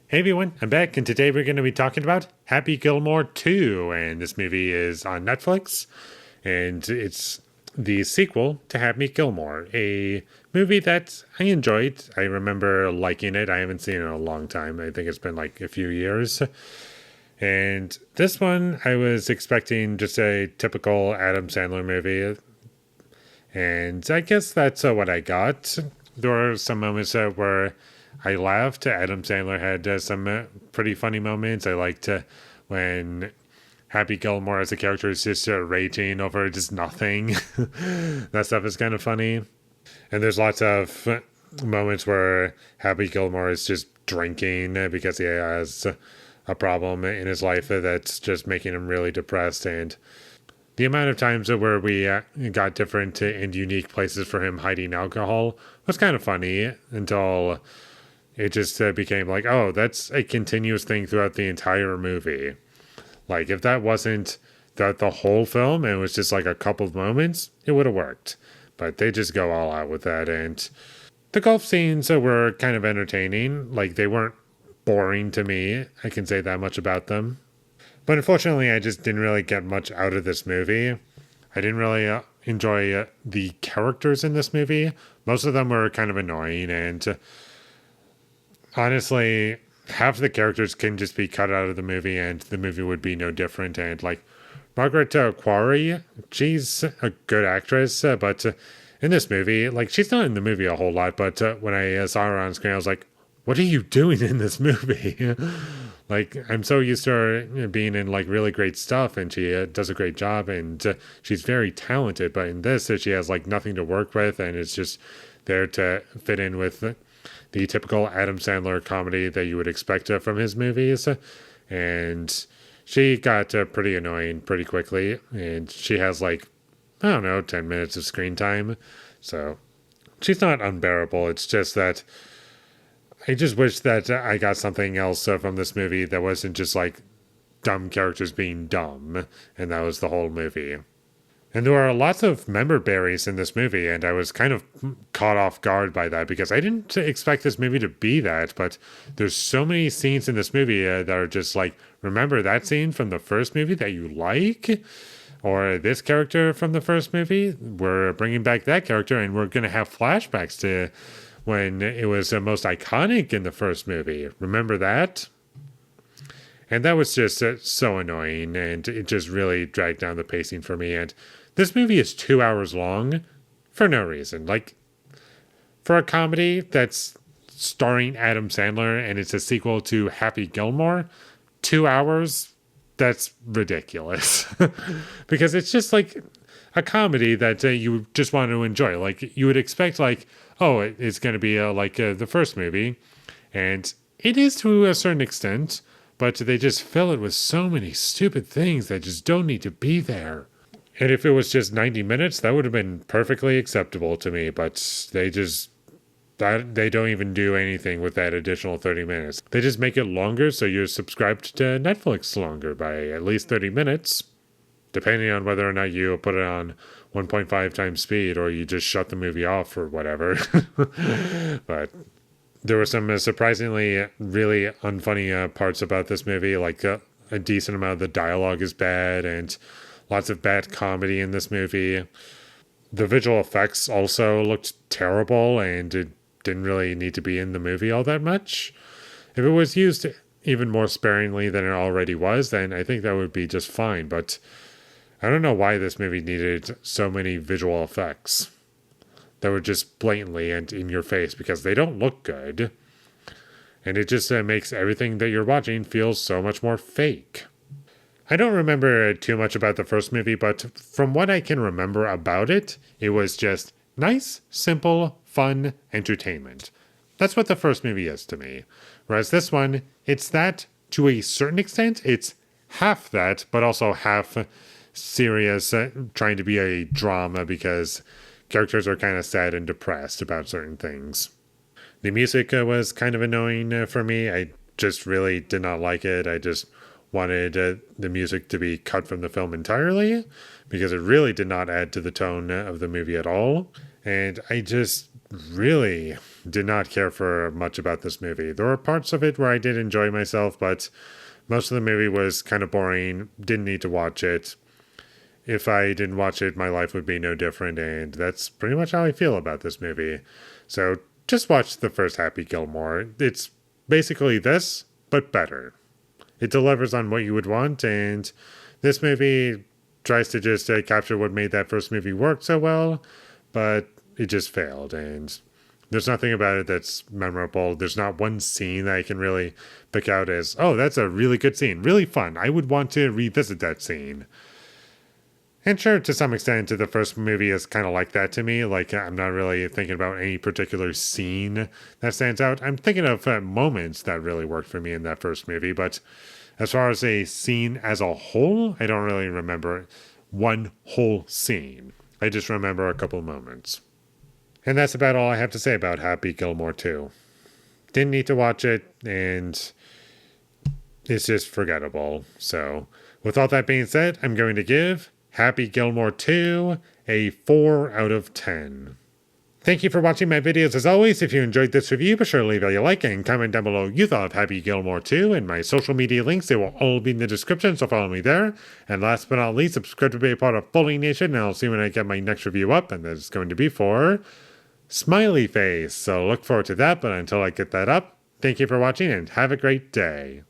Hey everyone, I'm back, and today we're going to be talking about Happy Gilmore 2. And this movie is on Netflix, and it's the sequel to Happy Gilmore, a movie that I enjoyed. I remember liking it. I haven't seen it in a long time. I think it's been like a few years. And this one, I was expecting just a typical Adam Sandler movie, and I guess that's what I got. There were some moments where I laughed. Adam Sandler had some pretty funny moments. I liked when Happy Gilmore as a character is just raging over just nothing. That stuff is kind of funny. And there's lots of moments where Happy Gilmore is just drinking because he has a problem in his life that's just making him really depressed. And the amount of times where we got different and unique places for him hiding alcohol was kind of funny until it just became like, oh, that's a continuous thing throughout the entire movie. Like, if that wasn't the whole film and it was just like a couple of moments, it would have worked. But they just go all out with that. And the golf scenes were kind of entertaining. Like, they weren't boring to me. I can say that much about them. But unfortunately, I just didn't really get much out of this movie. I didn't really enjoy the characters in this movie. Most of them were kind of annoying, and honestly, half the characters can just be cut out of the movie, and the movie would be no different. And like Margaret Quarry, she's a good actress, but in this movie, like she's not in the movie a whole lot. But when I saw her on screen, I was like, "What are you doing in this movie?" Like, I'm so used to her being in like really great stuff, and she does a great job, and she's very talented. But in this, she has like nothing to work with, and it's just there to fit in with the typical Adam Sandler comedy that you would expect from his movies. And she got pretty annoying pretty quickly, and she has like, I don't know, 10 minutes of screen time. So she's not unbearable. It's just that I just wish that I got something else from this movie that wasn't just like dumb characters being dumb, and that was the whole movie. And there are lots of member berries in this movie, and I was kind of caught off guard by that because I didn't expect this movie to be that. But there's so many scenes in this movie that are just like, remember that scene from the first movie that you like? Or this character from the first movie? We're bringing back that character, and we're going to have flashbacks to when it was most iconic in the first movie. Remember that? And that was just so annoying, and it just really dragged down the pacing for me. And this movie is 2 hours long for no reason. Like, for a comedy that's starring Adam Sandler and it's a sequel to Happy Gilmore, 2 hours, that's ridiculous. Because it's just like a comedy that you just want to enjoy. Like, you would expect, like, oh, it's going to be like the first movie. And it is to a certain extent, but they just fill it with so many stupid things that just don't need to be there. And if it was just 90 minutes, that would have been perfectly acceptable to me. But they don't even do anything with that additional 30 minutes. They just make it longer so you're subscribed to Netflix longer by at least 30 minutes, depending on whether or not you put it on 1.5 times speed or you just shut the movie off or whatever. But there were some surprisingly really unfunny parts about this movie. Like a decent amount of the dialogue is bad, and lots of bad comedy in this movie. The visual effects also looked terrible, and it didn't really need to be in the movie all that much. If it was used even more sparingly than it already was, then I think that would be just fine. But I don't know why this movie needed so many visual effects that were just blatantly and in your face, because they don't look good. And it just makes everything that you're watching feel so much more fake. I don't remember too much about the first movie, but from what I can remember about it, it was just nice, simple, fun entertainment. That's what the first movie is to me. Whereas this one, it's that to a certain extent. It's half that, but also half serious, trying to be a drama because characters are kind of sad and depressed about certain things. The music was kind of annoying for me. I just really did not like it. I just wanted the music to be cut from the film entirely because it really did not add to the tone of the movie at all. And I just really, did not care for much about this movie. There were parts of it where I did enjoy myself, but most of the movie was kind of boring. Didn't need to watch it. If I didn't watch it, my life would be no different, and that's pretty much how I feel about this movie. So just watch the first Happy Gilmore. It's basically this, but better. It delivers on what you would want, and this movie tries to just capture what made that first movie work so well, but it just failed, and there's nothing about it that's memorable. There's not one scene that I can really pick out as, oh, that's a really good scene, really fun. I would want to revisit that scene. And sure, to some extent, the first movie is kind of like that to me. Like, I'm not really thinking about any particular scene that stands out. I'm thinking of moments that really worked for me in that first movie. But as far as a scene as a whole, I don't really remember one whole scene. I just remember a couple moments. And that's about all I have to say about Happy Gilmore 2. Didn't need to watch it, and it's just forgettable. So, with all that being said, I'm going to give Happy Gilmore 2 a 4 out of 10. Thank you for watching my videos as always. If you enjoyed this review, be sure to leave a like and comment down below you thought of Happy Gilmore 2, and my social media links, they will all be in the description, so follow me there. And last but not least, subscribe to be a part of Foley Nation, and I'll see you when I get my next review up, and that's going to be for Smiley Face. So look forward to that, but until I get that up, thank you for watching and have a great day.